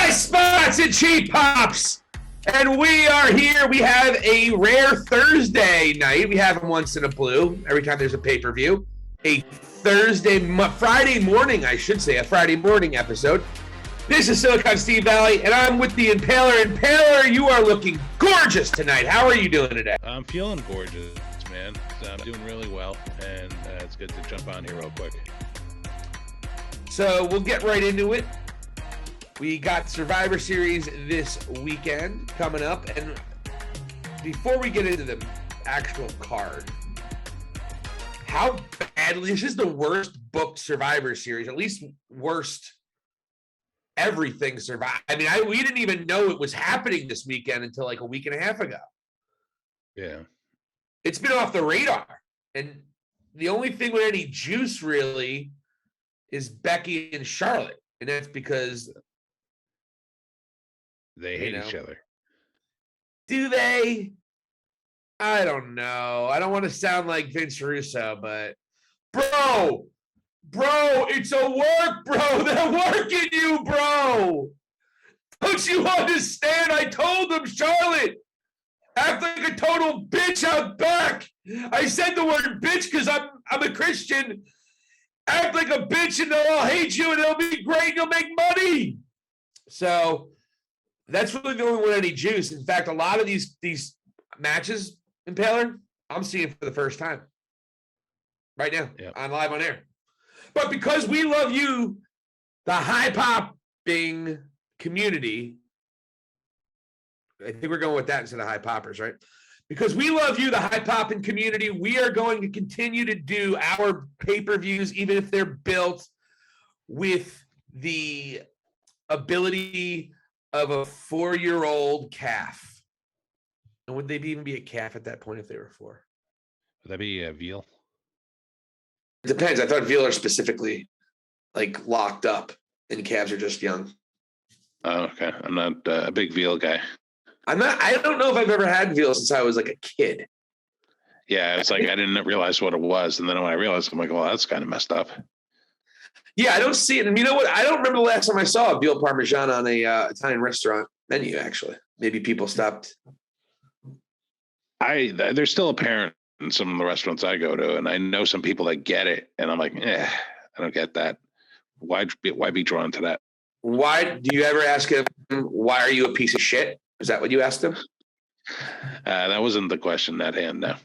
High spots and cheap pops. And we are here. We have a rare Thursday night. We have them once in a blue every time there's a pay-per-view. A Friday morning, I should say, a Friday morning episode. This is Silicon Steve Valley, and I'm with the Impaler. Impaler, you are looking gorgeous tonight. How are you doing today? I'm feeling gorgeous, man. I'm doing really well, and it's good to jump on here real quick. So we'll get right into it. We got Survivor Series this weekend coming up, and before we get into the actual card, how badly, this is the worst booked Survivor Series, at least worst everything survived. I mean, we didn't even know it was happening this weekend until like a week and a half ago. Yeah. It's been off the radar, and the only thing with any juice really is Becky and Charlotte, and that's because they hate each other. Do they? I don't know. I don't want to sound like Vince Russo, but bro, it's a work, bro. They're working you, bro. Don't you understand? I told them, Charlotte, act like a total bitch out back. I said the word bitch because I'm a Christian. Act like a bitch and they'll all hate you and it'll be great and you'll make money. So that's really the only one any juice. In fact, a lot of these matches, Impaler, I'm seeing for the first time right now on live on air. But because we love you, the high popping community, I think we're going with that instead of high poppers, right? Because we love you, the high popping community, we are going to continue to do our pay-per-views, even if they're built with the ability of a 4-year-old calf. And would they even be a calf at that point if they were 4? Would that be a veal? It depends. I thought veal are specifically like locked up and calves are just young. Oh, okay. I'm not a big veal guy. I don't know if I've ever had veal since I was like a kid. Yeah, it's like I didn't realize what it was. And then when I realized, I'm like, well, that's kind of messed up. Yeah, I don't see it. And you know what? I don't remember the last time I saw a veal parmesan on a Italian restaurant menu, actually. Maybe people stopped. They're still apparent in some of the restaurants I go to, and I know some people that get it, and I'm like, I don't get that. Why be drawn to that? Why do you ever ask him, why are you a piece of shit? Is that what you asked him? That wasn't the question at hand, no.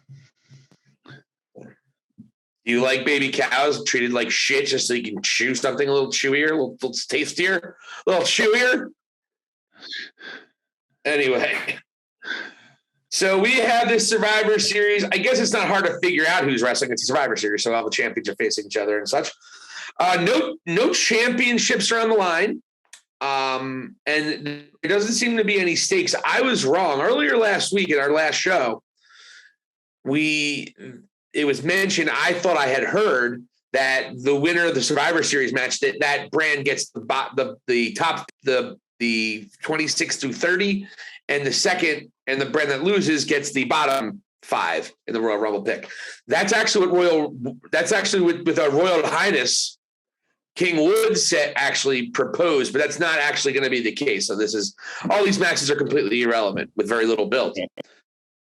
You like baby cows treated like shit just so you can chew something a little chewier, a little tastier, a little chewier? Anyway, so we have this Survivor Series. I guess it's not hard to figure out who's wrestling. It's a Survivor Series, so all the champions are facing each other and such. No championships are on the line. And there doesn't seem to be any stakes. I was wrong. Earlier last week in our last show, it was mentioned, I thought I had heard that the winner of the Survivor Series match, that brand gets the top, the 26 through 30, and the second, and the brand that loses gets the bottom 5 in the Royal Rumble pick. That's actually with our Royal Highness King Woods actually proposed, but that's not actually going to be the case. So all these matches are completely irrelevant with very little build.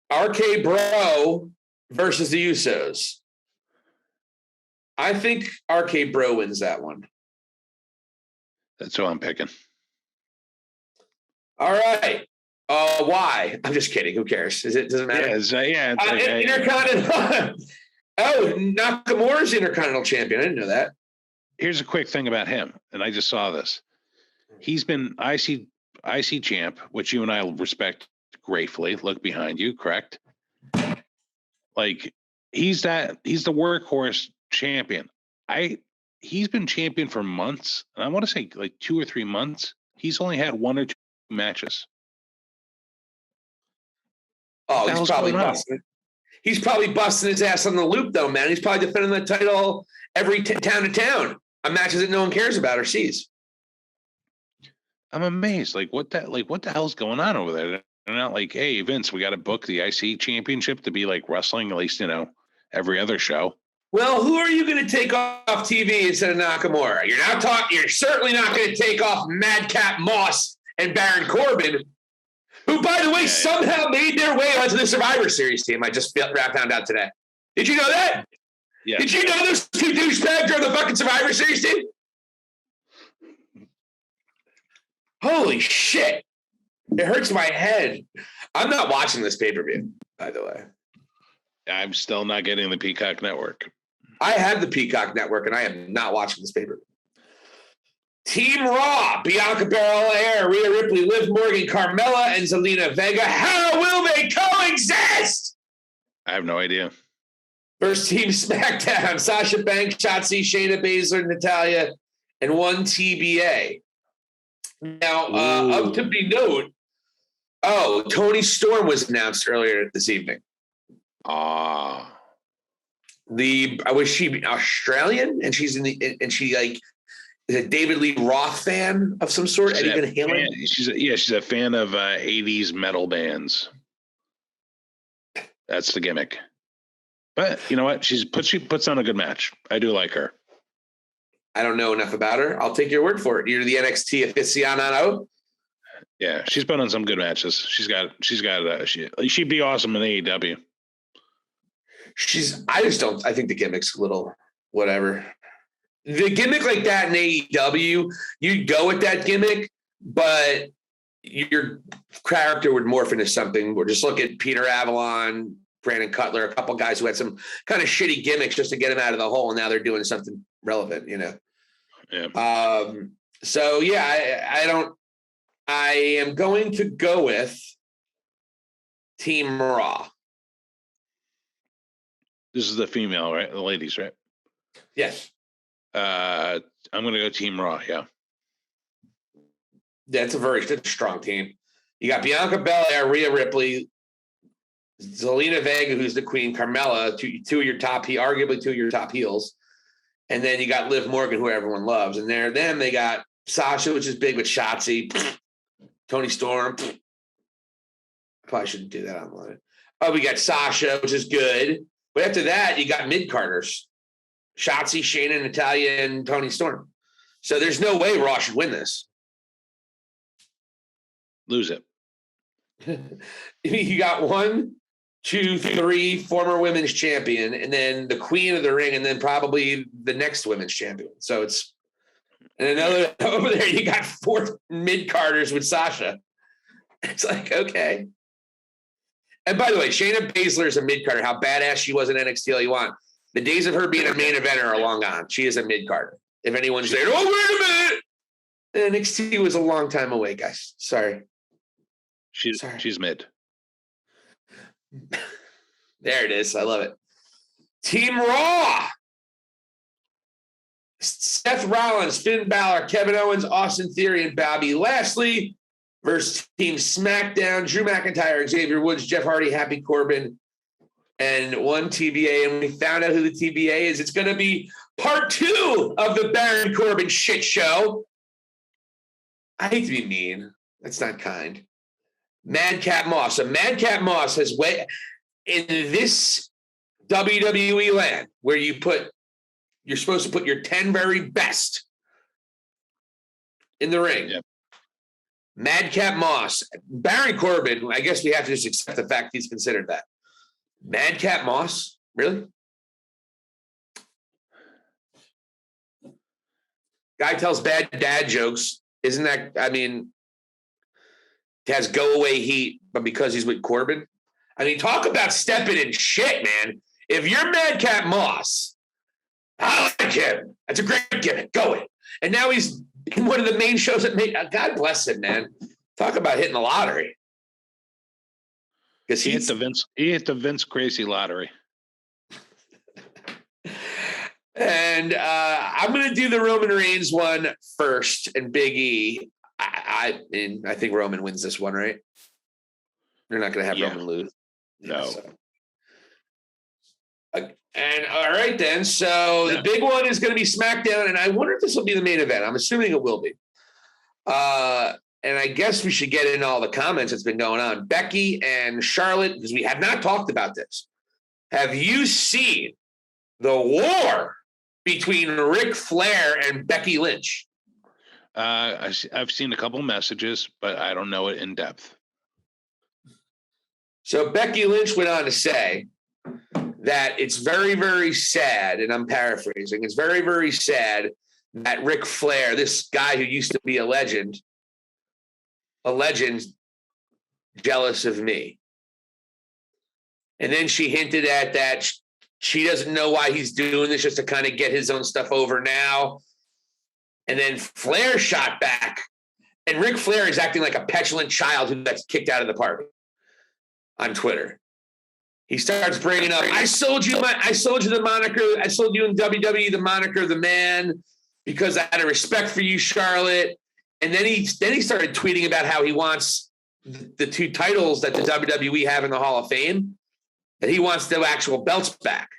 RK Bro versus the Usos. I think RK Bro wins that one. That's who I'm picking. All right. Why? I'm just kidding. Who cares? Does it matter? Yeah. Intercontinental. Oh, Nakamura's Intercontinental Champion. I didn't know that. Here's a quick thing about him, and I just saw this. He's been IC champ, which you and I respect gratefully. Look behind you, correct? Like he's the workhorse champion. He's been champion for months, and I want to say like 2 or 3 months. He's only had 1 or 2 matches. Oh, he's probably busting. He's probably busting his ass on the loop, though, man. He's probably defending the title every town to town on matches that no one cares about or sees. I'm amazed. What the hell's going on over there? They're not like, hey, Vince, we got to book the IC championship to be like wrestling, at least, every other show. Well, who are you going to take off TV instead of Nakamura? You're certainly not going to take off Madcap Moss and Baron Corbin, who, by the way, somehow made their way onto the Survivor Series team. I just found out today. Did you know that? Yeah. Did you know those two douchebags are on the fucking Survivor Series team? Holy shit. It hurts my head. I'm not watching this pay-per-view, by the way. I'm still not getting the Peacock Network. I have the Peacock Network, and I am not watching this pay-per-view. Team Raw, Bianca Belair, Rhea Ripley, Liv Morgan, Carmella, and Zelina Vega. How will they coexist? I have no idea. First Team SmackDown, Sasha Banks, Shotzi, Shayna Baszler, Natalya, and one TBA. Now, up to be note, Toni Storm was announced earlier this evening. Was she Australian? And she's is a David Lee Roth fan of some sort? She's a fan of 80s metal bands. That's the gimmick. But you know what? She puts on a good match. I do like her. I don't know enough about her. I'll take your word for it. You're the NXT aficionado. Yeah, she's been on some good matches. She'd be awesome in AEW. I think the gimmick's a little whatever. The gimmick like that in AEW, you'd go with that gimmick, but your character would morph into something. Or just look at Peter Avalon, Brandon Cutler, a couple guys who had some kind of shitty gimmicks just to get them out of the hole, and now they're doing something relevant, Yeah. So yeah, I am going to go with Team Raw. This is the female, right? The ladies, right? Yes. I'm going to go Team Raw. Yeah. That's a strong team. You got Bianca Belair, Rhea Ripley, Zelina Vega, who's the queen, Carmella, two of your top heels. And then you got Liv Morgan, who everyone loves. And they got Sasha, which is big with Shotzi, Toni Storm. Probably shouldn't do that online. Oh, we got Sasha, which is good. But after that, you got mid-carders. Shotzi, Shayna, Natalya, and Toni Storm. So there's no way Raw should win this. Lose it. You got 1, 2, 3 former women's champion, and then the queen of the ring, and then probably the next women's champion. So it's and another over there. You got 4 mid-carders with Sasha. It's like, okay. And by the way, Shayna Baszler is a mid-carder. How badass she was in NXT all you want. The days of her being a main eventer are long gone. She is a mid-carder. If anyone's there, wait a minute. NXT was a long time away, guys. Sorry. She's mid. There it is. I love it. Team Raw. Seth Rollins, Finn Balor, Kevin Owens, Austin Theory, and Bobby Lashley versus Team SmackDown, Drew McIntyre, Xavier Woods, Jeff Hardy, Happy Corbin, and one TBA. And we found out who the TBA is. It's going to be part 2 of the Baron Corbin shit show. I hate to be mean. That's not kind. Madcap Moss. So Madcap Moss has in this WWE land where you're supposed to put your 10 very best in the ring. Yep. Madcap Moss. Baron Corbin, I guess we have to just accept the fact he's considered that. Madcap Moss? Really? Guy tells bad dad jokes. Isn't that, has go away heat, but because he's with Corbin? Talk about stepping in shit, man. If you're Madcap Moss, I like him. That's a great gimmick. Go in. And now he's in one of the main shows that made. God bless him, man. Talk about hitting the lottery. Because he hit the Vince crazy lottery. And I'm going to do the Roman Reigns one first, and Big E. I think Roman wins this one, right? They're not going to have Roman lose. No. So. And all right, then. So the big one is going to be SmackDown, and I wonder if this will be the main event. I'm assuming it will be. And I guess we should get into all the comments that's been going on. Becky and Charlotte, because we have not talked about this. Have you seen the war between Ric Flair and Becky Lynch? I've seen a couple messages, but I don't know it in depth. So Becky Lynch went on to say that it's very, very sad, and I'm paraphrasing, it's very, very sad that Ric Flair, this guy who used to be a legend, jealous of me. And then she hinted at that she doesn't know why he's doing this, just to kind of get his own stuff over now. And then Flair shot back, and Ric Flair is acting like a petulant child who gets kicked out of the party on Twitter. He starts bringing up, I sold you the moniker. I sold you in WWE the moniker, the man, because I had a respect for you, Charlotte. And then he started tweeting about how he wants the 2 titles that the WWE have in the Hall of Fame, that he wants the actual belts back.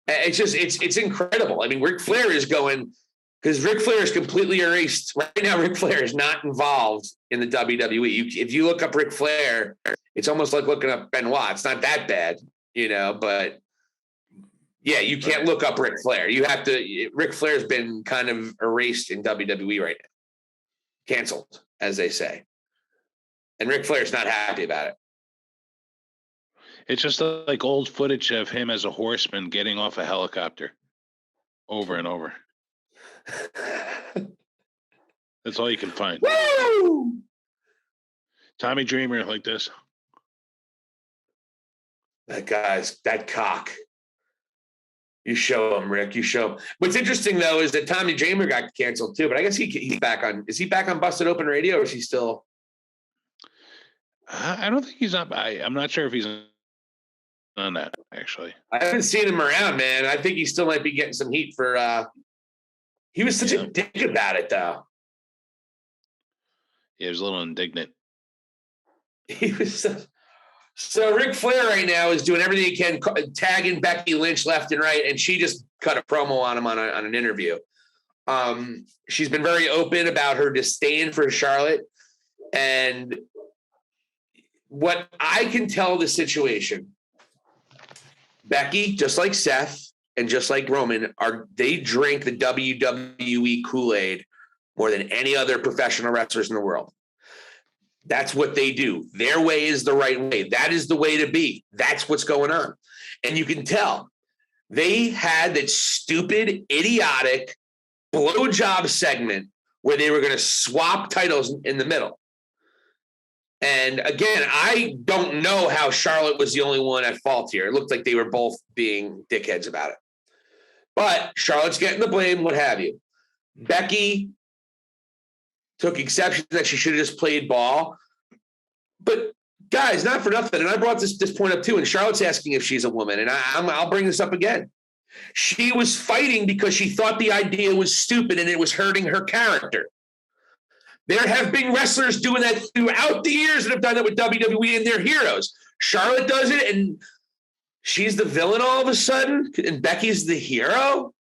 It's incredible. I mean, Ric Flair is going, because Ric Flair is completely erased. Right now, Ric Flair is not involved in the WWE. If you look up Ric Flair, it's almost like looking up Benoit. It's not that bad, but yeah, you can't look up Ric Flair. You have to. Ric Flair's been kind of erased in WWE right now. Canceled, as they say. And Ric Flair's not happy about it. It's just like old footage of him as a horseman getting off a helicopter over and over. That's all you can find. Woo! Tommy Dreamer like this. That cock. You show him, Rick. You show him. What's interesting though is that Tommy Dreamer got canceled too, but I guess he's back on. Is he back on Busted Open Radio, or is he still? I don't think he's on. I'm not sure if he's on that actually. I haven't seen him around, man. I think he still might be getting some heat for. He was such a dick about it, though. Yeah, he was a little indignant. He was. So Ric Flair right now is doing everything he can, tagging Becky Lynch left and right, and she just cut a promo on him on an interview. She's been very open about her disdain for Charlotte, and what I can tell the situation, Becky, just like Seth and just like Roman, they drink the WWE Kool-Aid more than any other professional wrestlers in the world. That's what they do. Their way is the right way. That is the way to be. That's what's going on. And you can tell they had that stupid, idiotic blowjob segment where they were going to swap titles in the middle. And again, I don't know how Charlotte was the only one at fault here. It looked like they were both being dickheads about it. But Charlotte's getting the blame, what have you. Becky took exception that she should have just played ball. But guys, not for nothing, and I brought this point up too, and Charlotte's asking if she's a woman, and I'll bring this up again. She was fighting because she thought the idea was stupid and it was hurting her character. There have been wrestlers doing that throughout the years that have done that with WWE, and they're heroes. Charlotte does it, and she's the villain all of a sudden, and Becky's the hero.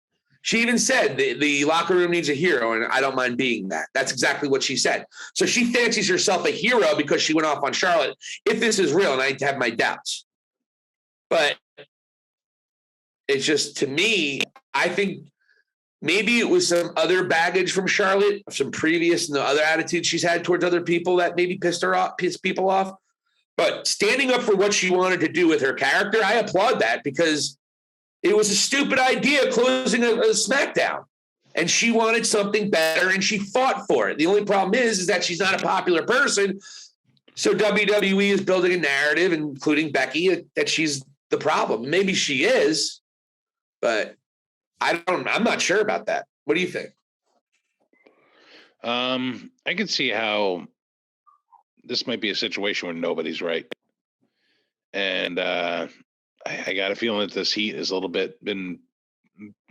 She even said the locker room needs a hero, and I don't mind being that. That's exactly what she said. So she fancies herself a hero because she went off on Charlotte, if this is real, and I have my doubts. But it's just, to me, I think maybe it was some other baggage from Charlotte, some previous and the other attitudes she's had towards other people that maybe pissed people off. But standing up for what she wanted to do with her character, I applaud that, because it was a stupid idea closing a SmackDown, and she wanted something better, and she fought for it. The only problem is that she's not a popular person, so WWE is building a narrative, including Becky, that she's the problem. Maybe she is, but I'm not sure about that. What do you think? I can see how this might be a situation where nobody's right, and I got a feeling that this heat is a little bit been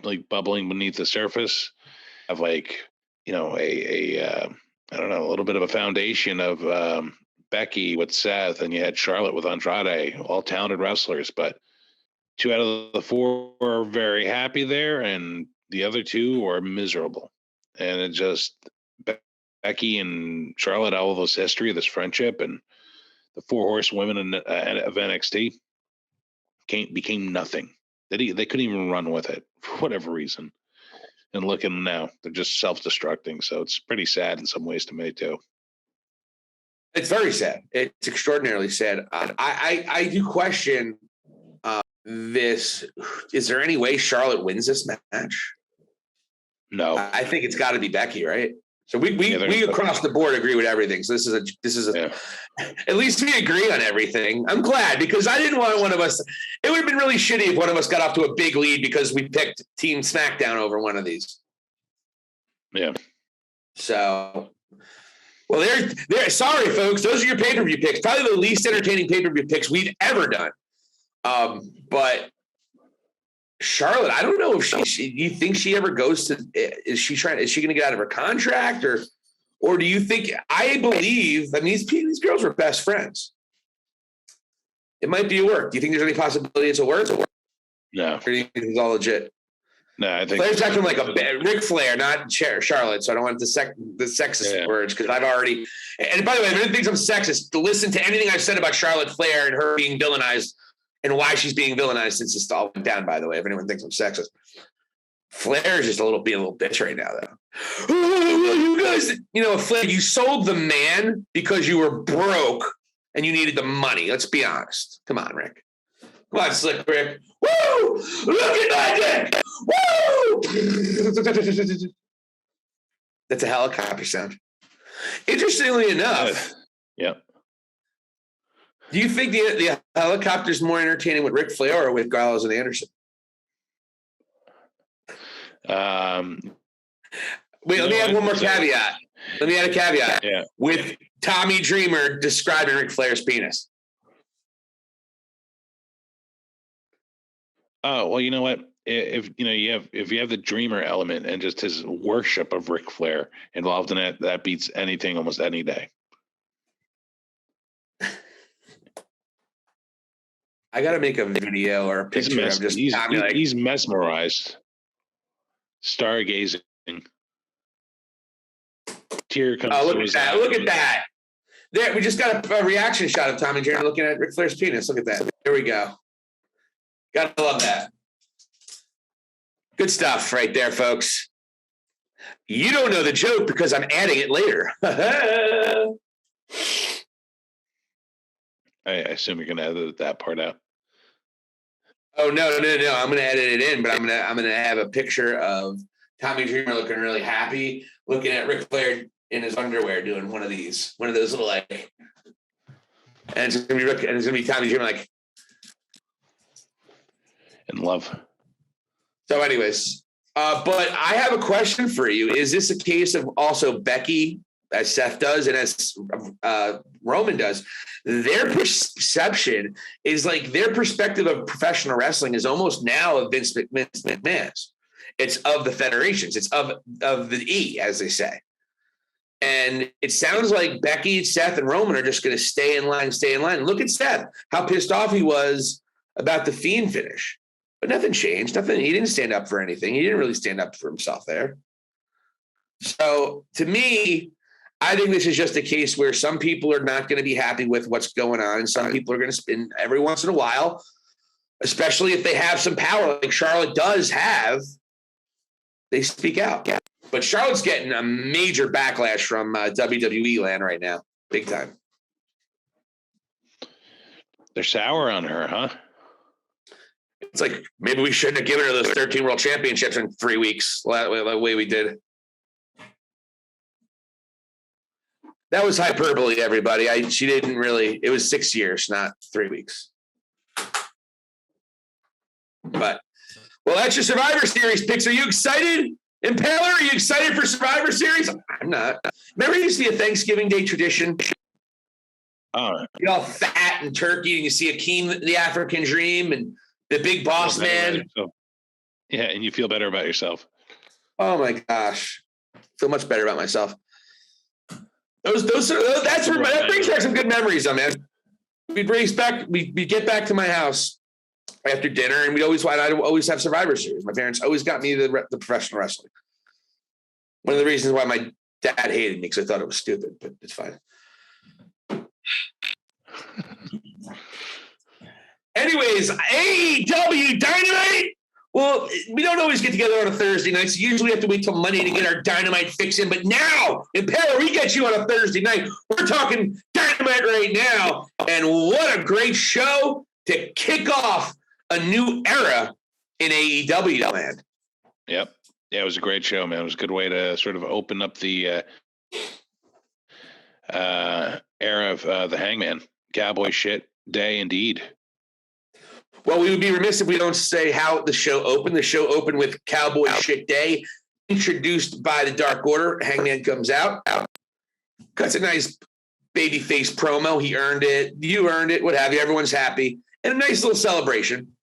like bubbling beneath the surface of, like, I don't know, a little bit of a foundation of Becky with Seth, and you had Charlotte with Andrade, all talented wrestlers, but 2 out of the 4 are very happy there, and the other 2 are miserable. And it just, Becky and Charlotte, all this history, this friendship, and the 4 horsewomen of NXT became nothing. They couldn't even run with it for whatever reason. And look at them now; they're just self-destructing. So it's pretty sad in some ways to me too. It's very sad. It's extraordinarily sad. I do question this. Is there any way Charlotte wins this match? No, I think it's got to be Becky, right? So we across the board agree with everything. So this is a at least we agree on everything. I'm glad, because I didn't want one of us. It would have been really shitty if one of us got off to a big lead because we picked Team SmackDown over one of these. Yeah. So, well, there. Sorry, folks. Those are your pay-per-view picks. Probably the least entertaining pay-per-view picks we've ever done. But Charlotte, I don't know if she you think she ever goes to, is she going to get out of her contract, or do you think, I believe, I mean, these girls were best friends. It might be a work. Do you think there's any possibility it's a work? No. Or do you think it's all legit? No, I think Flair's acting like a Ric Flair, not Charlotte. So I don't want the sexist words, because I've already, and by the way, if anyone thinks I'm sexist, to listen to anything I've said about Charlotte Flair and her being villainized, and why she's being villainized since it's all went down, by the way, if anyone thinks I'm sexist. Flair is just a little bitch right now, though. Oh, you guys, Flair, you sold the man because you were broke and you needed the money. Let's be honest. Come on, Rick. Come on, Slick Rick. Woo! Look at my dick! Woo! That's a helicopter sound. Interestingly enough. Yep. Do you think the helicopter's more entertaining with Ric Flair or with Gallows and Anderson? Wait, let me add one more caveat. Let me add a caveat. Yeah. With Tommy Dreamer describing Ric Flair's penis. Oh, well, you know what? If you have the Dreamer element and just his worship of Ric Flair involved in it, that beats anything almost any day. I got to make a video or a picture of just he's mesmerized, stargazing. Tear comes. Oh, look at that! Look at that! There, we just got a reaction shot of Tommy Dreamer looking at Ric Flair's penis. Look at that! There we go. Gotta love that. Good stuff right there, folks. You don't know the joke because I'm adding it later. I assume you're gonna edit that part out. Oh no! I'm gonna edit it in, but I'm gonna have a picture of Tommy Dreamer looking really happy, looking at Ric Flair in his underwear doing one of those little like, and it's gonna be Tommy Dreamer like in love. So, anyways, but I have a question for you. Is this a case of also Becky, as Seth does, and as Roman does? Their perception is like their perspective of professional wrestling is almost now of Vince McMahon's. It's of the federations. It's of the E, as they say. And it sounds like Becky, Seth, and Roman are just going to stay in line. Look at Seth, how pissed off he was about the Fiend finish. But nothing changed. Nothing. He didn't stand up for anything. He didn't really stand up for himself there. So to me, I think this is just a case where some people are not going to be happy with what's going on, and some people are going to spin every once in a while, especially if they have some power like Charlotte does have. They speak out. But Charlotte's getting a major backlash from WWE land right now, big time. They're sour on her, huh? It's like maybe we shouldn't have given her those 13 world championships in 3 weeks, the way we did. That was hyperbole, everybody. She didn't really. It was 6 years, not 3 weeks. But, well, that's your Survivor Series picks. Are you excited, Impaler? Are you excited for Survivor Series? I'm not. Remember, it used to be a Thanksgiving Day tradition. You're all fat and turkey, and you see Akeem, the African Dream, and the Big Boss Man. Yeah, and you feel better about yourself. Oh my gosh, I feel much better about myself. That brings back some good memories, though, man. We'd get back to my house after dinner, and I'd always have Survivor Series. My parents always got me the professional wrestling. One of the reasons why my dad hated me, because I thought it was stupid, but it's fine. Anyways, AEW Dynamite Well, we don't always get together on a Thursday night, so usually we have to wait till Monday to get our Dynamite fix in. But now, in Para, we get you on a Thursday night. We're talking Dynamite right now. And what a great show to kick off a new era in AEW land. Yep. Yeah, it was a great show, man. It was a good way to sort of open up the era of the Hangman. Cowboy shit day, indeed. Well, we would be remiss if we don't say how the show opened. The show opened with Cowboy Shit Day, introduced by the Dark Order. Hangman comes out, cuts a nice babyface promo. He earned it. You earned it. What have you? Everyone's happy. And a nice little celebration.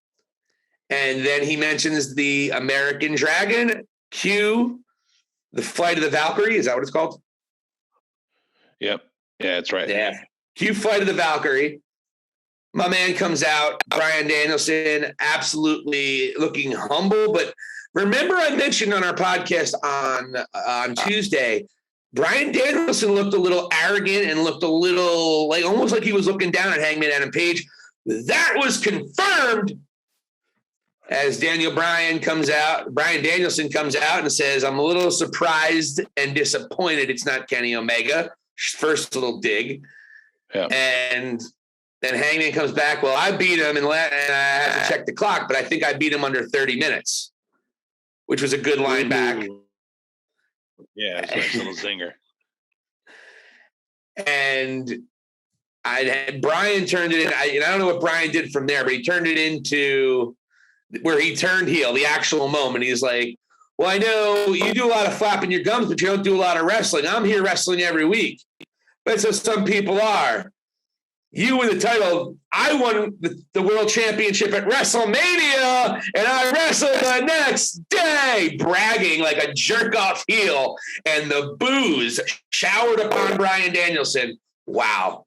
And then he mentions the American Dragon, Q, the Flight of the Valkyrie. Is that what it's called? Yep. Yeah, that's right. Yeah. Q, Flight of the Valkyrie. My man comes out, Bryan Danielson, absolutely looking humble. But remember I mentioned on our podcast on Tuesday, Bryan Danielson looked a little arrogant and looked a little like almost like he was looking down at Hangman Adam Page. That was confirmed as Bryan Danielson comes out and says, I'm a little surprised and disappointed it's not Kenny Omega. First little dig. Yeah. And then Hangman comes back. Well, I beat him and I have to check the clock, but I think I beat him under 30 minutes, which was a good line back. Yeah, it's a nice little zinger. And Bryan turned it in. I don't know what Bryan did from there, but he turned it into where he turned heel, the actual moment. He's like, well, I know you do a lot of flapping your gums, but you don't do a lot of wrestling. I'm here wrestling every week. But so some people are. You win the title. I won the world championship at WrestleMania, and I wrestled the next day, bragging like a jerk-off heel, and the booze showered upon Bryan Danielson. Wow.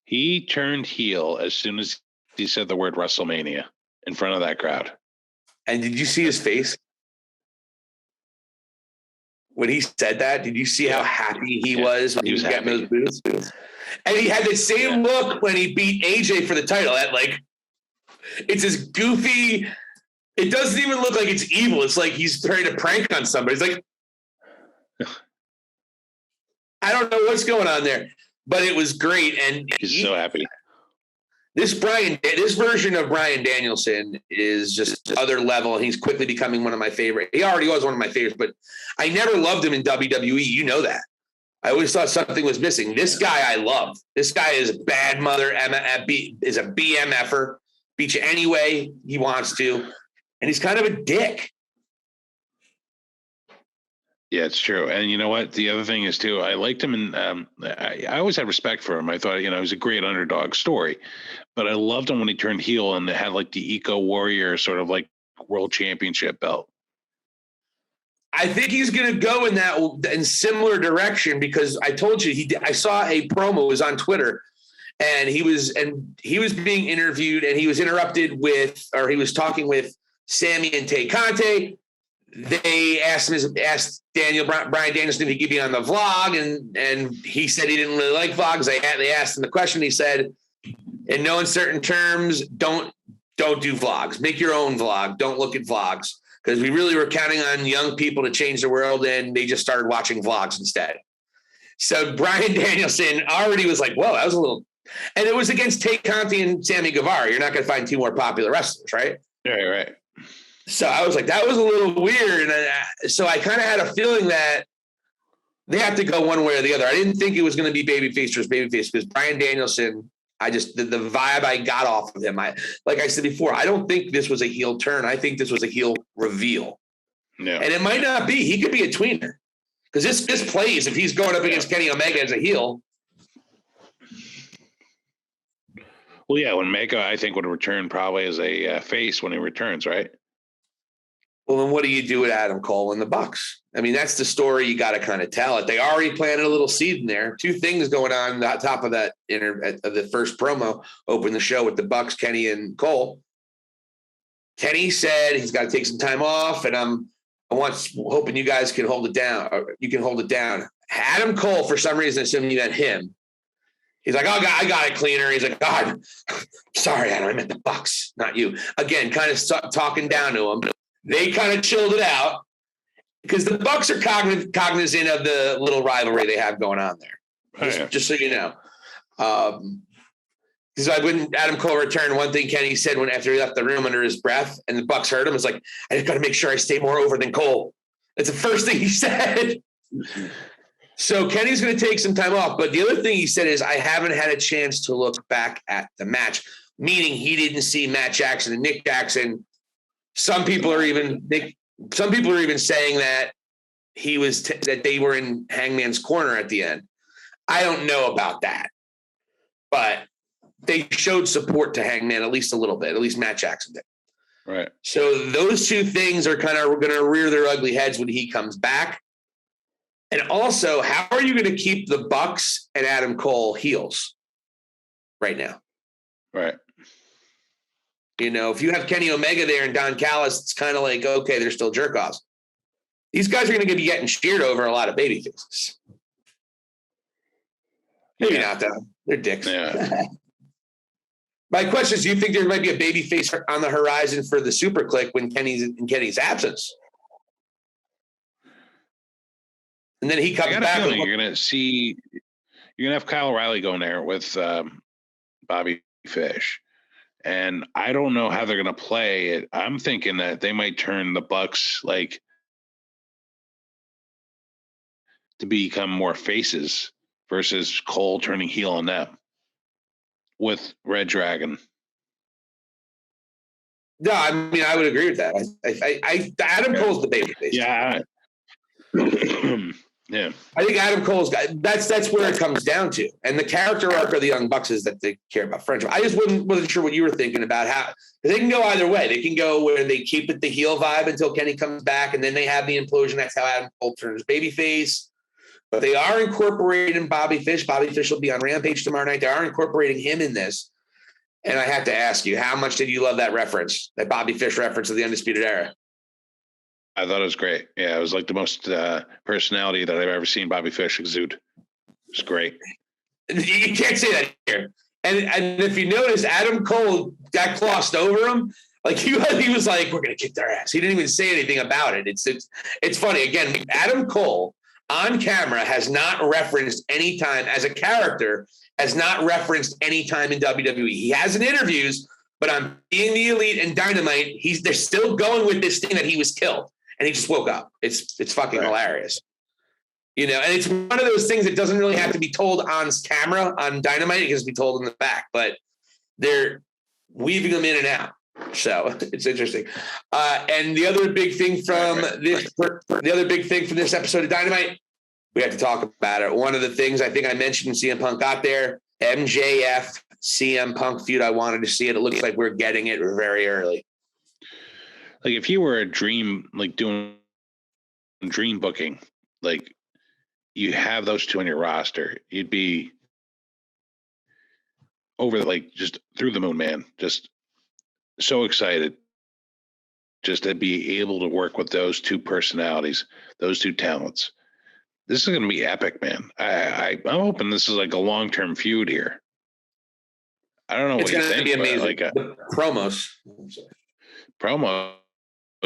He turned heel as soon as he said the word WrestleMania in front of that crowd. And did you see his face? When he said that, did you see how happy he was when he was getting those boots? And he had the same look when he beat AJ for the title. That it's this goofy. It doesn't even look like it's evil. It's like he's trying to prank on somebody. It's like, I don't know what's going on there, but it was great. And he's so happy. This version of Bryan Danielson is just other level. He's quickly becoming one of my favorite. He already was one of my favorites, but I never loved him in WWE. You know that. I always thought something was missing. This guy I love. This guy is a bad mother, is a BMFer, beat you any way he wants to, and he's kind of a dick. Yeah, it's true. And you know what? The other thing is, too, I liked him, and I always had respect for him. I thought, it was a great underdog story. But I loved him when he turned heel and had the Eco Warrior sort of world championship belt. I think he's going to go in similar direction because I told you I saw a promo, it was on Twitter, and he was being interviewed, and he was interrupted he was talking with Sammy and Tay Conte. They asked Bryan Danielson if he could be on the vlog, and he said he didn't really like vlogs. They asked him the question. He said, in no uncertain terms, don't do vlogs. Make your own vlog. Don't look at vlogs. Because we really were counting on young people to change the world, and they just started watching vlogs instead. So Bryan Danielson already was like, whoa, that was a little – and it was against Tay Conti and Sammy Guevara. You're not going to find two more popular wrestlers, right? Right. So I was like, that was a little weird. And so I kind of had a feeling that they have to go one way or the other. I didn't think it was going to be babyface versus babyface because Bryan Danielson – the vibe I got off of him. Like I said before, I don't think this was a heel turn. I think this was a heel reveal. Yeah. And it might not be. He could be a tweener. Because this plays if he's going up against Kenny Omega as a heel. Well, yeah, when Omega, I think, would return probably as a face when he returns, right? Well, then what do you do with Adam Cole and the Bucks? I mean, that's the story you got to kind of tell it. They already planted a little seed in there. Two things going on the top of that of the first promo, open the show with the Bucks, Kenny and Cole. Kenny said he's got to take some time off, and hoping you guys can hold it down. Or you can hold it down. Adam Cole, for some reason, assuming you meant him. He's like, oh, God, I got it cleaner. He's like, God, sorry, Adam, I meant the Bucks, not you. Again, kind of talking down to him. They kind of chilled it out because the Bucks are cognizant of the little rivalry they have going on there. Just so you know. Because when Adam Cole returned, one thing Kenny said after he left the room under his breath, and the Bucks heard him, was like, "I just got to make sure I stay more over than Cole." That's the first thing he said. So Kenny's going to take some time off. But the other thing he said is, "I haven't had a chance to look back at the match," meaning he didn't see Matt Jackson and Nick Jackson. Some people are even saying that that they were in Hangman's corner at the end. I don't know about that, but they showed support to Hangman at least a little bit. At least Matt Jackson did. Right. So those two things are kind of going to rear their ugly heads when he comes back. And also, how are you going to keep the Bucks and Adam Cole heels right now? Right. You know, if you have Kenny Omega there and Don Callis, it's kind of like, okay, they're still jerk-offs. These guys are going to be getting cheered over a lot of baby faces. Maybe not, though. They're dicks. Yeah. My question is, do you think there might be a baby face on the horizon for the Super Click when Kenny's absence? And then he comes back. You're going to have Kyle O'Reilly going there with Bobby Fish. And I don't know how they're going to play it. I'm thinking that they might turn the Bucks to become more faces versus Cole turning heel on them with Red Dragon. No, I mean, I would agree with that. Adam Cole's the baby face. Yeah. Yeah. I think Adam Cole's got that's where it comes down to. And the character arc of the Young Bucks is that they care about friendship. I just wasn't sure what you were thinking about how they can go either way. They can go where they keep it the heel vibe until Kenny comes back, and then they have the implosion. That's how Adam Cole turns babyface. But they are incorporating Bobby Fish. Bobby Fish will be on Rampage tomorrow night. They are incorporating him in this. And I have to ask you, how much did you love that reference, that Bobby Fish reference of the Undisputed Era? I thought it was great. Yeah, it was like the most personality that I've ever seen Bobby Fish exude. It's great. You can't say that here. And if you notice, Adam Cole got glossed over him. Like he was like, "We're gonna kick their ass." He didn't even say anything about it. It's funny. Again, Adam Cole on camera has not referenced any time as a character, has not referenced any time in WWE. He has in interviews, but on Being the Elite and Dynamite, they're still going with this thing that he was killed. And he just woke up. It's fucking hilarious. You know, and it's one of those things that doesn't really have to be told on camera on Dynamite. It can be told in the back, but they're weaving them in and out. So it's interesting. And the other big thing from this episode of Dynamite, we have to talk about it. One of the things I think I mentioned when CM Punk got there, MJF CM Punk feud. I wanted to see it. It looks like we're getting it very early. Like if you were a dream, like doing dream booking, like you have those two on your roster, you'd be over like just through the moon, man. Just so excited just to be able to work with those two personalities, those two talents. This is going to be epic, man. I'm hoping this is like a long-term feud here. I don't know what you think. It's going to be amazing. Like promos.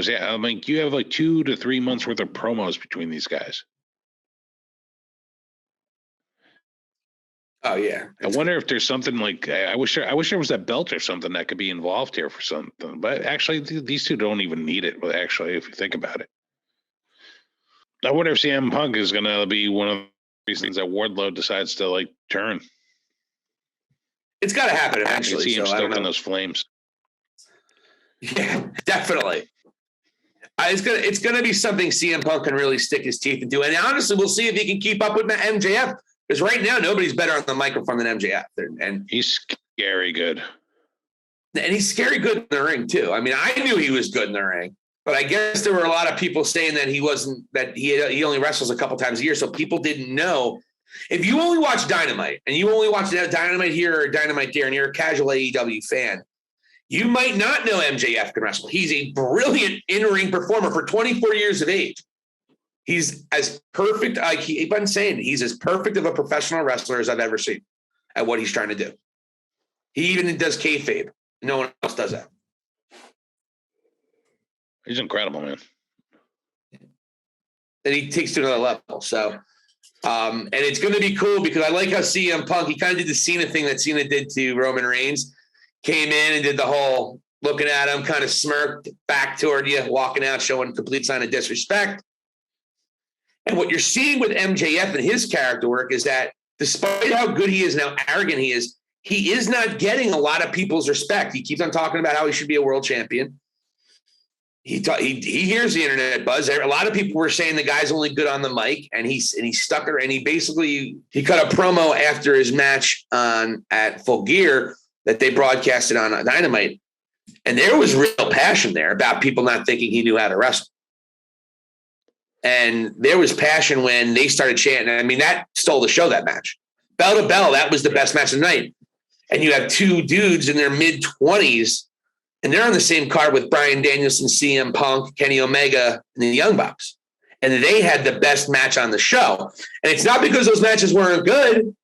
Yeah, I mean, you have like 2 to 3 months worth of promos between these guys. Oh yeah. I wonder if there's something like I wish there was a belt or something that could be involved here for something. But actually, these two don't even need it. But actually, if you think about it, I wonder if CM Punk is going to be one of these things that Wardlow decides to like turn. It's got to happen eventually. I can see him stoking those flames. Yeah, definitely. It's gonna be something CM Punk can really stick his teeth into, and honestly, we'll see if he can keep up with MJF. Because right now, nobody's better on the microphone than MJF, and he's scary good. And he's scary good in the ring too. I mean, I knew he was good in the ring, but I guess there were a lot of people saying that he wasn't. That he only wrestles a couple times a year, so people didn't know. If you only watch Dynamite and you only watch Dynamite here or Dynamite there, and you're a casual AEW fan, you might not know MJF can wrestle. He's a brilliant in-ring performer for 24 years of age. He's as perfect. I keep on saying he's as perfect of a professional wrestler as I've ever seen at what he's trying to do. He even does kayfabe. No one else does that. He's incredible, man. And he takes to another level. So, and it's going to be cool because I like how CM Punk, he kind of did the Cena thing that Cena did to Roman Reigns. Came in and did the whole looking at him, kind of smirked back toward you, walking out, showing complete sign of disrespect. And what you're seeing with MJF and his character work is that despite how good he is and how arrogant he is not getting a lot of people's respect. He keeps on talking about how he should be a world champion. He hears the internet buzz. A lot of people were saying the guy's only good on the mic, and he stuck her. And he cut a promo after his match at Full Gear that they broadcasted on Dynamite, and there was real passion there about people not thinking he knew how to wrestle. And there was passion when they started chanting. I mean, that stole the show, that match. Bell to bell, that was the best match of the night. And you have two dudes in their mid-20s, and they're on the same card with Bryan Danielson, CM Punk, Kenny Omega, and the Young Bucks. And they had the best match on the show. And it's not because those matches weren't good.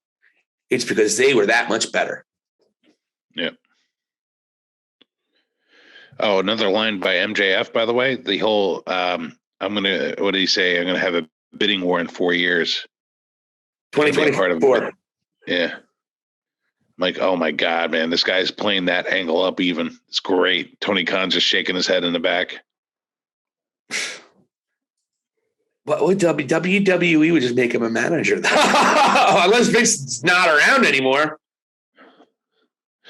It's because they were that much better. Yeah. Oh, another line by MJF, by the way. The whole, what did he say? I'm going to have a bidding war in 4 years. 2024. Yeah. I'm like, oh my God, man, this guy's playing that angle up even. It's great. Tony Khan's just shaking his head in the back. What would WWE would just make him a manager? Unless Vince's not around anymore.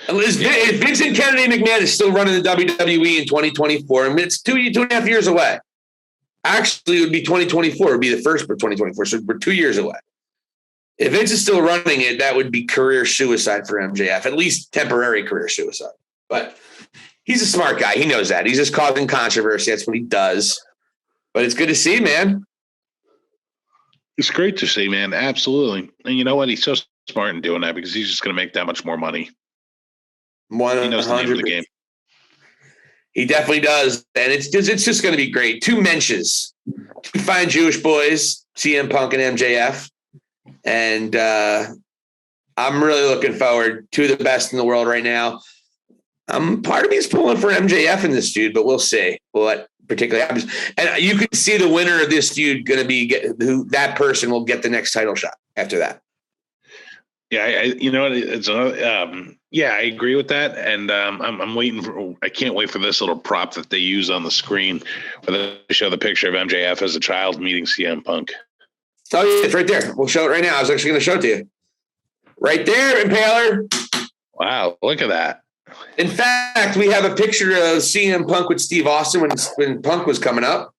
If Vincent Kennedy McMahon is still running the WWE in 2024, I mean, it's 2.5 years away. Actually, it would be 2024. It would be the first for 2024. So we're 2 years away. If Vince is still running it, that would be career suicide for MJF, at least temporary career suicide. But he's a smart guy. He knows that. He's just causing controversy. That's what he does. But it's good to see, man. It's great to see, man. Absolutely. And you know what? He's so smart in doing that because he's just going to make that much more money. 100%. He knows the name of the game. He definitely does. And it's just going to be great. Two mensches. Two fine Jewish boys, CM Punk and MJF. And I'm really looking forward to the best in the world right now. Part of me is pulling for MJF in this feud, but we'll see what particularly happens. And you can see the winner of this feud going to be that person will get the next title shot after that. Yeah, you know what? It's yeah, I agree with that, and I'm waiting for. I can't wait for this little prop that they use on the screen where they show the picture of MJF as a child meeting CM Punk. Oh, yeah, it's right there. We'll show it right now. I was actually going to show it to you. Right there, Impaler. Wow, look at that. In fact, we have a picture of CM Punk with Steve Austin when Punk was coming up.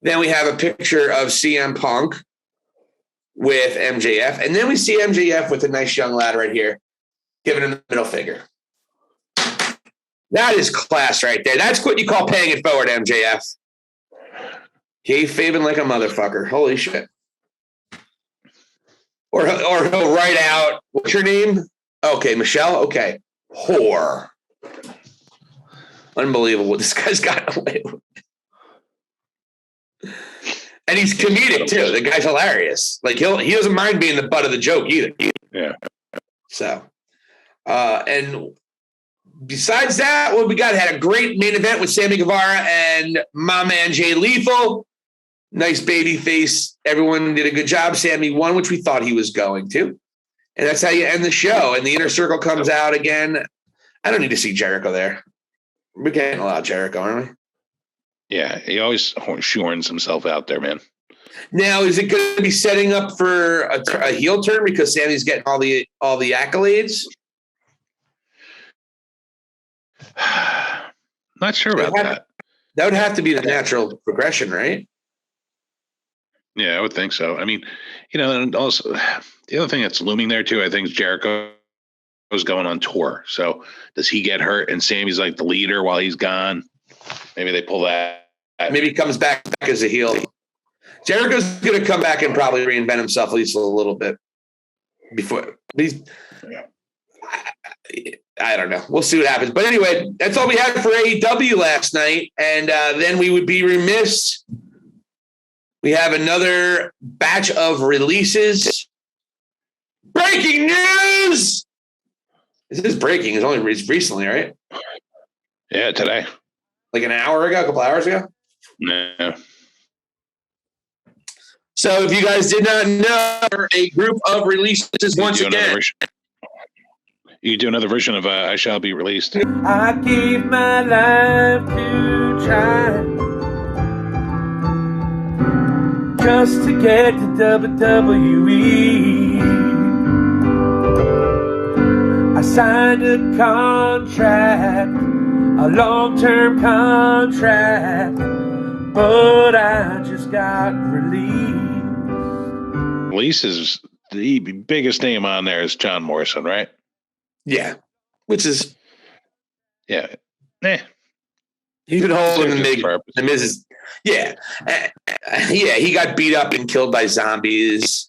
Then we have a picture of CM Punk with MJF. And then we see MJF with a nice young lad right here, giving him the middle finger. That is class right there. That's what you call paying it forward, MJF. Kayfabing like a motherfucker. Holy shit. Or he'll write out, what's your name? Okay, Michelle? Okay. Whore. Unbelievable what this guy's got away with. And he's comedic too. The guy's hilarious. Like he doesn't mind being the butt of the joke either. Yeah. So, and besides that, what we got had a great main event with Sammy Guevara and my man Jay Lethal. Nice baby face. Everyone did a good job. Sammy won, which we thought he was going to. And that's how you end the show. And the Inner Circle comes out again. I don't need to see Jericho there. We're getting a lot of Jericho, aren't we? Yeah, he always shoehorns himself out there, man. Now, is it going to be setting up for a heel turn because Sammy's getting all the accolades? Not sure about that. That would have to be the natural progression, right? Yeah, I would think so. I mean, and also the other thing that's looming there too, I think, is Jericho was going on tour. So does he get hurt and Sammy's like the leader while he's gone? Maybe they pull that. Maybe he comes back as a heel. Jericho's going to come back and probably reinvent himself at least a little bit before. I don't know. We'll see what happens. But anyway, that's all we had for AEW last night. And then we would be remiss. We have another batch of releases. Breaking news! This is breaking. It's recently, right? Yeah, today. like an hour ago, a couple hours ago. No. So if you guys did not know, a group of releases once again. You do another version of I Shall Be Released. I gave my life to try just to get to WWE. I signed a contract, a long-term contract, but I just got released. Releases, the biggest name on there is John Morrison, right? Yeah, which is yeah. He's been holding the Miz is, yeah, he got beat up and killed by zombies.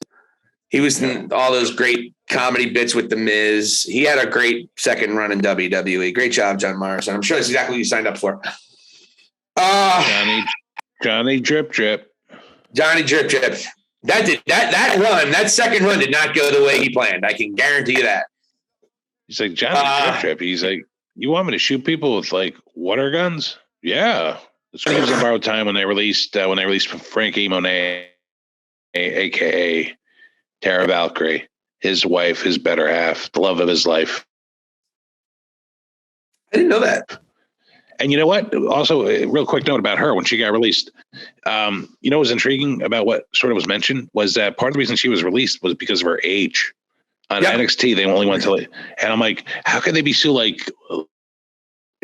He was in all those great comedy bits with the Miz. He had a great second run in WWE. Great job, John Morrison. I'm sure that's exactly what you signed up for. Johnny Drip Drip. Johnny Drip Drip. That second run did not go the way he planned. I can guarantee you that. He's like, Johnny Drip Drip. He's like, you want me to shoot people with like water guns? Yeah. The Screams on Borrowed Time when they released Frankie Monet, aka Tara Valkyrie, his wife, his better half, the love of his life. I didn't know that. And you know what? Also, a real quick note about her when she got released. You know what was intriguing about what sort of was mentioned was that part of the reason she was released was because of her age. On NXT, they only went to and I'm like, how could they be so like?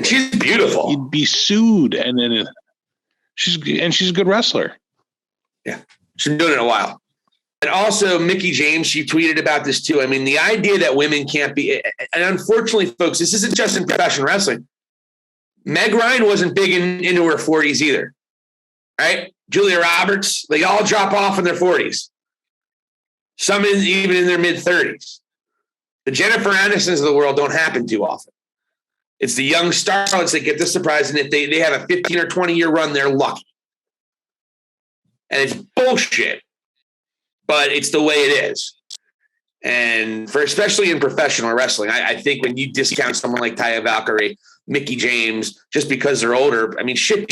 She's beautiful. You'd be sued, and then she's a good wrestler. Yeah, she's been doing it a while. And also, Mickie James, she tweeted about this too. I mean, the idea that women can't be, and unfortunately, folks, this isn't just in professional wrestling. Meg Ryan wasn't big into her 40s either, right? Julia Roberts, they all drop off in their 40s. Some even in their mid-30s. The Jennifer Anistons of the world don't happen too often. It's the young starlets that get the surprise, and if they have a 15 or 20-year run, they're lucky. And it's bullshit, but it's the way it is. And especially in professional wrestling, I think when you discount someone like Taya Valkyrie, Mickie James, just because they're older, I mean, shit,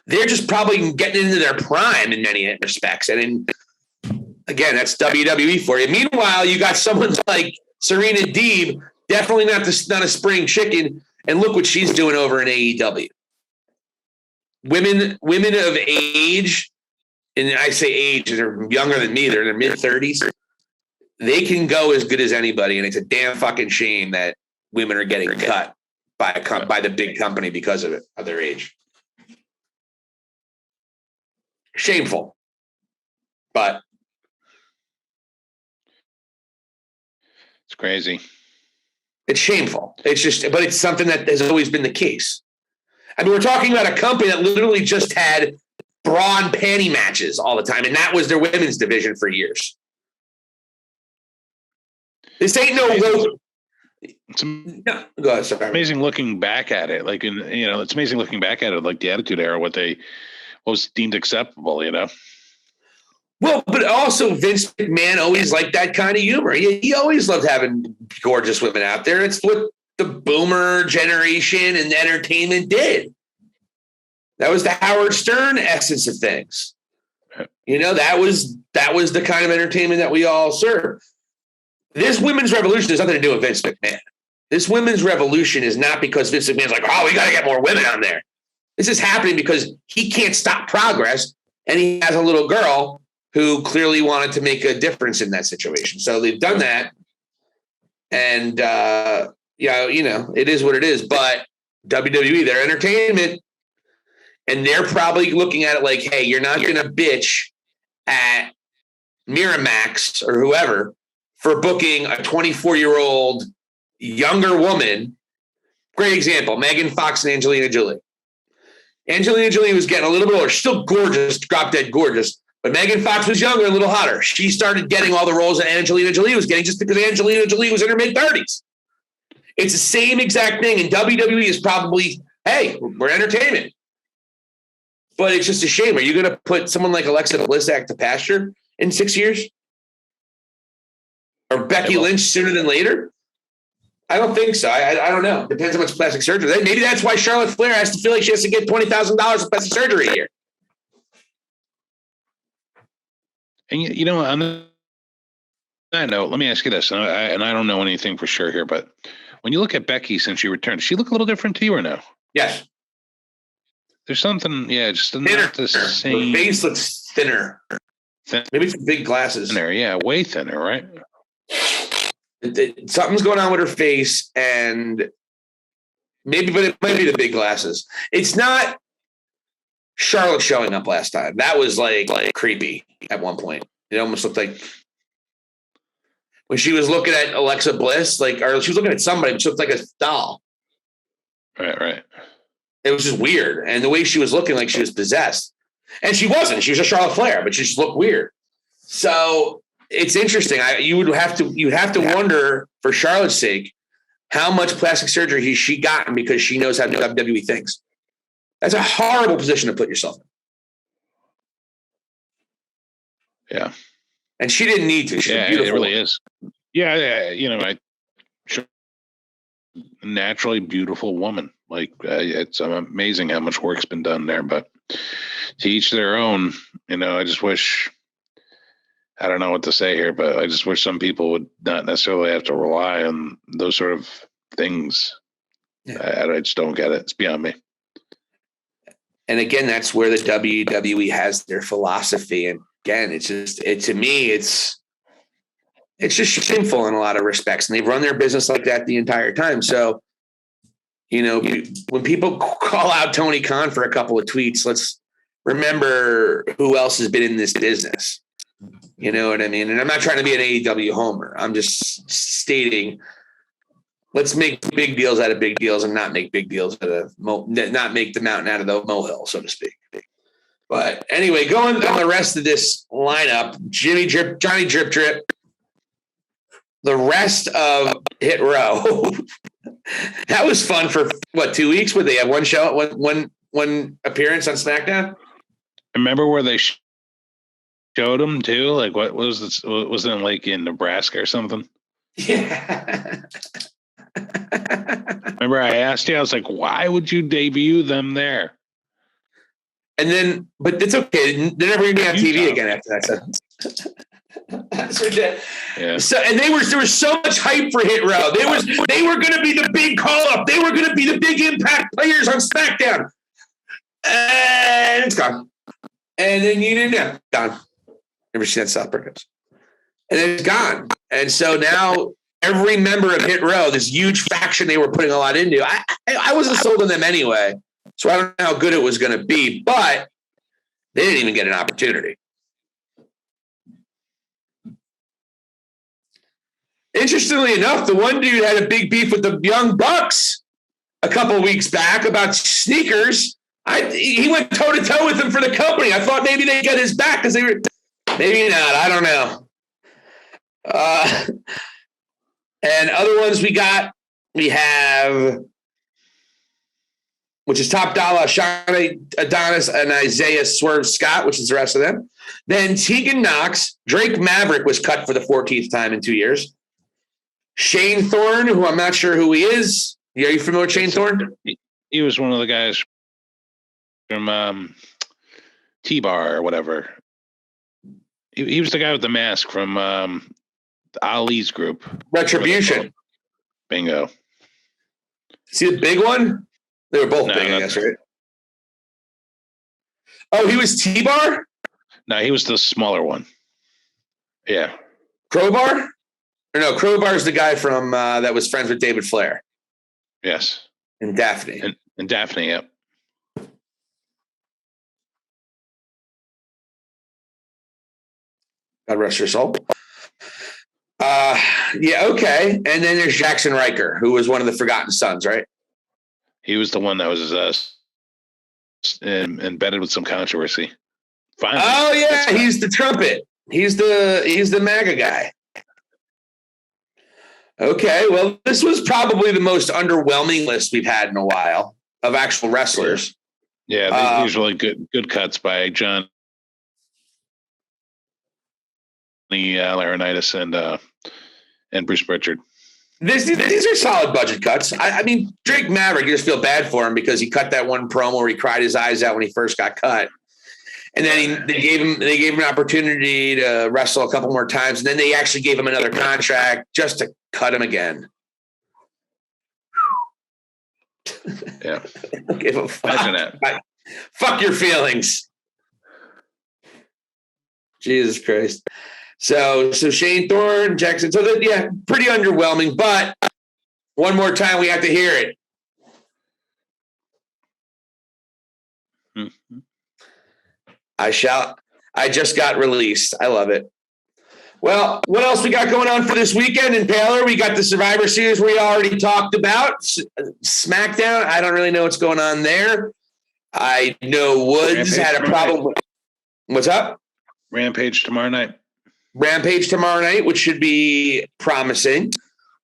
they're just probably getting into their prime in many respects. And again, that's WWE for you. Meanwhile, you got someone like Serena Deeb, definitely not a spring chicken, and look what she's doing over in AEW. Women of age, and I say age, they're younger than me, they're in their mid-30s. They can go as good as anybody, and it's a damn fucking shame that women are getting cut by the big company because of it, of their age. Shameful. But it's crazy. It's shameful. It's just, but it's something that has always been the case. I mean, we're talking about a company that literally just had bra and panty matches all the time, and that was their women's division for years. This ain't no. Go ahead, sorry. Amazing looking back at it, like it's amazing looking back at it, like the Attitude Era, what was deemed acceptable, Well, but also Vince McMahon always liked that kind of humor. He always loved having gorgeous women out there. It's what the boomer generation and entertainment did. That was the Howard Stern essence of things. That was the kind of entertainment that we all serve. This women's revolution has nothing to do with Vince McMahon. This women's revolution is not because Vince McMahon's like, oh, we got to get more women on there. This is happening because he can't stop progress, and he has a little girl who clearly wanted to make a difference in that situation. So they've done that. And, it is what it is. But WWE, they're entertainment. And they're probably looking at it like, hey, you're not going to bitch at Miramax or whoever for booking a 24-year-old younger woman. Great example, Megan Fox and Angelina Jolie. Angelina Jolie was getting a little bit older. Still gorgeous, drop dead gorgeous. But Megan Fox was younger, a little hotter. She started getting all the roles that Angelina Jolie was getting just because Angelina Jolie was in her mid-30s. It's the same exact thing. And WWE is probably, hey, we're entertainment. But it's just a shame. Are you going to put someone like Alexa Bliss back to pasture in 6 years? Or Becky Lynch sooner than later? I don't think so. I don't know. Depends on much plastic surgery. Maybe that's why Charlotte Flair has to feel like she has to get $20,000 of plastic surgery a year. And on that note, let me ask you this, and I don't know anything for sure here, but when you look at Becky since she returned, does she look a little different to you or no? Yes. There's something, just thinner. not the same. Her face looks thinner. Maybe it's big glasses. Thinner, yeah, way thinner, right? Something's going on with her face, and but it might be the big glasses. It's not Charlotte showing up last time. That was like creepy at one point. It almost looked like when she was looking at Alexa Bliss, or she was looking at somebody, but she looked like a doll. Right. It was just weird. And the way she was looking like she was possessed. And she wasn't. She was a Charlotte Flair, but she just looked weird. So it's interesting. You have to wonder, for Charlotte's sake, how much plastic surgery she gotten because she knows how WWE thinks. That's a horrible position to put yourself in. Yeah. And she didn't need to. She's beautiful. It really is. Yeah. Naturally beautiful woman. It's amazing how much work's been done there, but to each their own. I just wish, I don't know what to say here, but I just wish some people would not necessarily have to rely on those sort of things. Yeah. I just don't get it. It's beyond me. And again, that's where the WWE has their philosophy. And again, it's just, to me, it's just shameful in a lot of respects. And they've run their business like that the entire time. So, when people call out Tony Khan for a couple of tweets, let's remember who else has been in this business. You know what I mean? And I'm not trying to be an AEW homer. I'm just stating, let's make big deals out of big deals and not make big deals not make the mountain out of the molehill, so to speak. But anyway, going on the rest of this lineup, Johnny Drip Drip, the rest of Hit Row. That was fun for 2 weeks? Where they had one show, one appearance on SmackDown? Remember where they showed them too? What was this? Wasn't it in Nebraska or something? Yeah. Remember I asked you, I was like, why would you debut them there? And then, but it's okay. They're never going to be on TV again after that. That's ridiculous. Yeah. So, and there was so much hype for Hit Row. They were going to be the big call up. They were going to be the big impact players on SmackDown. And it's gone. And then gone. Never seen that South Park. And then it's gone. And so now every member of Hit Row, this huge faction they were putting a lot into, I wasn't sold on them anyway. So I don't know how good it was going to be, but they didn't even get an opportunity. Interestingly enough, the one dude had a big beef with the Young Bucks a couple of weeks back about sneakers. He went toe-to-toe with them for the company. I thought maybe they'd get his back because they were – maybe not. I don't know. And other ones we have – which is Top Dollar, Sean Adonis, and Isaiah Swerve Scott, which is the rest of them. Then Tegan Knox. Drake Maverick was cut for the 14th time in 2 years. Shane Thorne, who I'm not sure who he is. Are you familiar with Shane Thorne? He was one of the guys from T-Bar or whatever. He was the guy with the mask from Ali's group. Retribution. Bingo. See the big one? They were both big, I guess, right? Oh, he was T-Bar? No, he was the smaller one. Yeah. Crowbar? Or no, Crowbar's the guy from that was friends with David Flair. Yes. And Daphne. And Daphne, yep. God rest her soul. Yeah, okay. And then there's Jackson Riker, who was one of the Forgotten Sons, right? He was the one that was embedded with some controversy. Finally. Oh yeah, he's the trumpet. He's the MAGA guy. Okay, well, this was probably the most underwhelming list we've had in a while of actual wrestlers. Yeah, usually good cuts by John Laurinaitis and Bruce Pritchard. These are solid budget cuts. I mean, Drake Maverick, you just feel bad for him because he cut that one promo where he cried his eyes out when he first got cut. And then they gave him an opportunity to wrestle a couple more times. And then they actually gave him another contract just to cut him again. Yeah. Don't give a fuck. Fuck your feelings. Jesus Christ. So Shane Thorne, Jackson. So pretty underwhelming. But one more time, we have to hear it. Mm-hmm. I just got released. I love it. Well, what else we got going on for this weekend in Baylor? We got the Survivor Series we already talked about. SmackDown, I don't really know what's going on there. I know Woods had a problem. What's up? Rampage tomorrow night, which should be promising.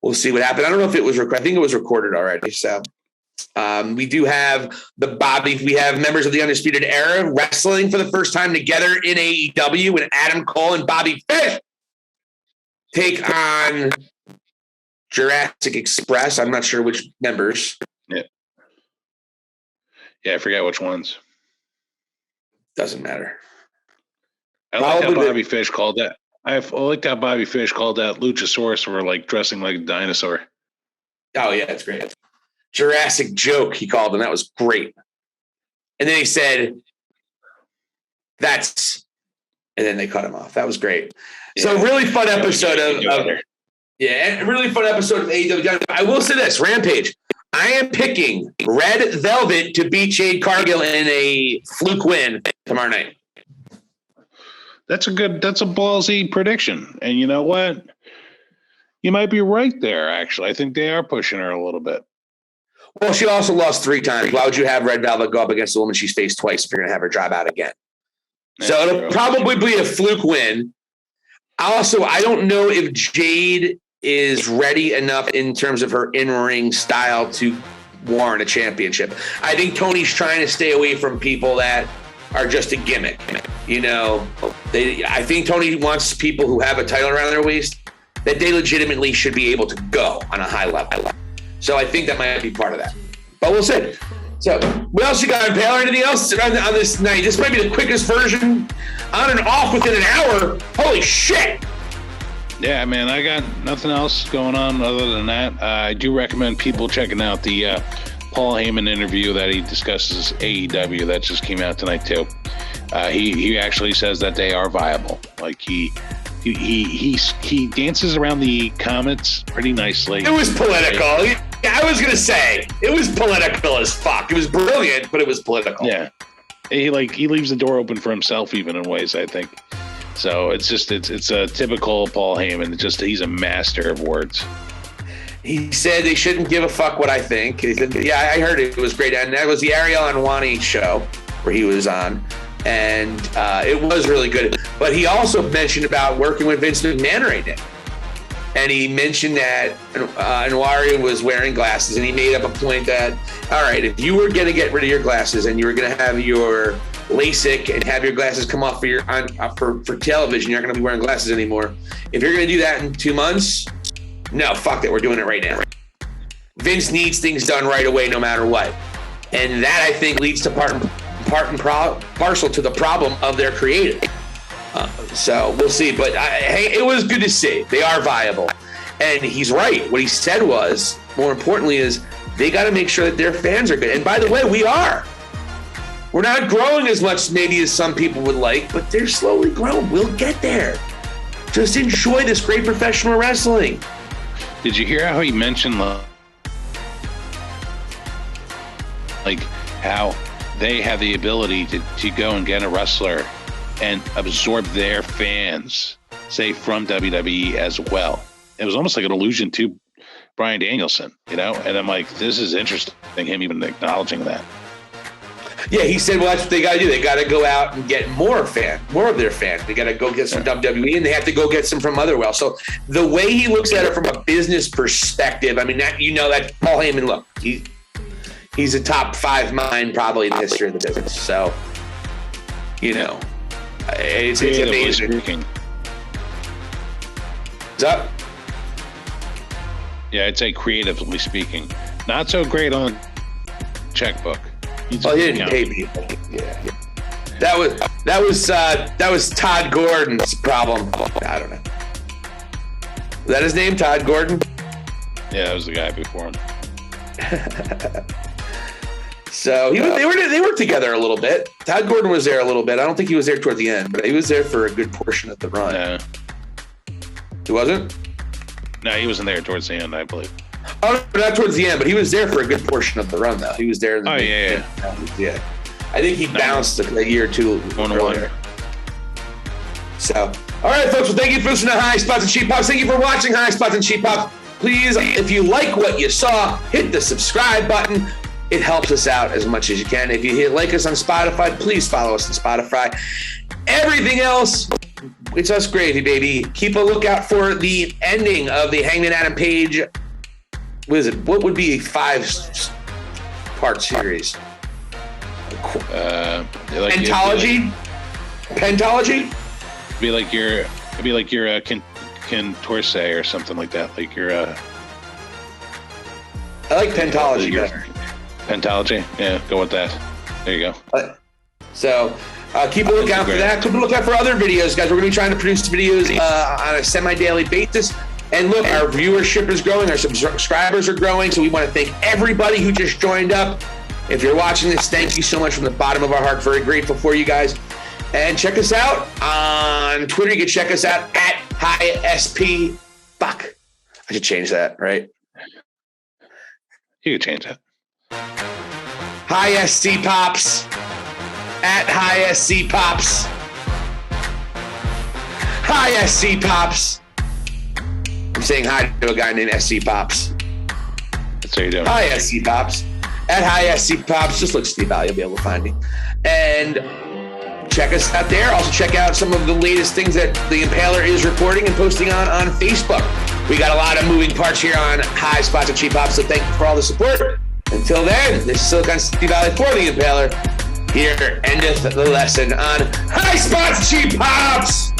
We'll see what happens. I don't know if it was recorded. I think it was recorded already. So we do have we have members of the Undisputed Era wrestling for the first time together in AEW with Adam Cole and Bobby Fish take on Jurassic Express. I'm not sure which members. Yeah, I forget which ones. Doesn't matter. I like how Bobby Fish called that. I liked how Bobby Fish called that Luchasaurus for like dressing like a dinosaur. Oh yeah, that's great. Jurassic joke, he called him. That was great. And then he said, and then they cut him off. That was great. Yeah. So really fun episode of AEW Dynamite. I will say this, Rampage. I am picking Red Velvet to beat Jade Cargill in a fluke win tomorrow night. That's a ballsy prediction. And you know what? You might be right there, actually. I think they are pushing her a little bit. Well, she also lost 3 times. Why would you have Red Velvet go up against a woman she's faced twice if you're going to have her drop out again? So it'll probably be a fluke win. Also, I don't know if Jade is ready enough in terms of her in-ring style to warrant a championship. I think Tony's trying to stay away from people that are just a gimmick. You know, I think Tony wants people who have a title around their waist that they legitimately should be able to go on a high level. So I think that might be part of that. But we'll see. So what else you got in Baylor? Anything else on this night? This might be the quickest version on and off within an hour. Holy shit. Yeah, man, I got nothing else going on other than that. I do recommend people checking out the Paul Heyman interview that he discusses AEW. That just came out tonight too. He actually says that they are viable. Like he dances around the comments pretty nicely. It was political. Yeah, I was gonna say it was political as fuck. It was brilliant, but it was political. Yeah, he leaves the door open for himself even in ways, I think. So it's a typical Paul Heyman. He's a master of words. He said they shouldn't give a fuck what I think. He said, yeah, I heard it. It was great. And that was the Ariel Anwani show where he was on. And it was really good. But he also mentioned about working with Vince McMahon right now. And he mentioned that Anwani was wearing glasses. And he made up a point that, all right, if you were going to get rid of your glasses and you were going to have your LASIK and have your glasses come off for television, you're not going to be wearing glasses anymore. If you're going to do that in 2 months, no, fuck that. We're doing it right now. Vince needs things done right away, no matter what. And that, I think, leads to part and parcel to the problem of their creative. So we'll see. But hey, it was good to see. They are viable. And he's right. What he said was, more importantly, is they got to make sure that their fans are good. And by the way, we are. We're not growing as much maybe as some people would like, but they're slowly growing. We'll get there. Just enjoy this great professional wrestling. Did you hear how he mentioned like how they have the ability to go and get a wrestler and absorb their fans, say from WWE as well? It was almost like an allusion to Bryan Danielson, you know? And I'm like, this is interesting, him even acknowledging that. Yeah, he said, well, that's what they got to do. They got to go out and get more of their fans. They got to go get some WWE, and they have to go get some from otherwhere. So the way he looks at it from a business perspective, I mean, that Paul Heyman, look, he's a top 5 mind probably in the history of the business. So, you know, it's amazing. What's up? Yeah, I'd say creatively speaking, not so great on checkbook. Well, he didn't pay me. Yeah. That was Todd Gordon's problem. I don't know. Is that his name, Todd Gordon? Yeah, that was the guy before him. So they worked together a little bit. Todd Gordon was there a little bit. I don't think he was there toward the end, but he was there for a good portion of the run. Yeah. He wasn't? No, he wasn't there towards the end, I believe. Oh, no, not towards the end, but he was there for a good portion of the run, though. He was there. In the yeah. I think he bounced a year or two earlier. So, all right, folks. Well, thank you for listening to High Spots and Cheap Pops. Thank you for watching High Spots and Cheap Pops. Please, if you like what you saw, hit the subscribe button. It helps us out as much as you can. If you like us on Spotify, please follow us on Spotify. Everything else, it's us gravy, baby. Keep a lookout for the ending of the Hangman Adam Page. What is it? What would be a 5-part series? Pentology? Pentology? It'd be like your Contorse or something like that. Like your I like Pentology better. Pentology? Yeah, go with that. There you go. So keep a lookout for that. Keep a lookout for other videos, guys. We're going to be trying to produce videos on a semi-daily basis. And look, our viewership is growing. Our subscribers are growing. So we want to thank everybody who just joined up. If you're watching this, thank you so much from the bottom of our heart. Very grateful for you guys. And check us out on Twitter. You can check us out at HighSP. Fuck. I should change that, right? You can change that. High SC Pops. At High SC Pops. Hi SC Pops. I'm saying hi to a guy named SC Pops. That's how you doing. Hi SC Pops. At High SC Pops. Just look Steve Al, you'll be able to find me. And check us out there. Also check out some of the latest things that the Impaler is reporting and posting on Facebook. We got a lot of moving parts here on High Spots and Cheap Pops, so thank you for all the support. Until then, this is Silicon Steve Valley for the Impaler. Here endeth the lesson on High Spots, Cheap Pops!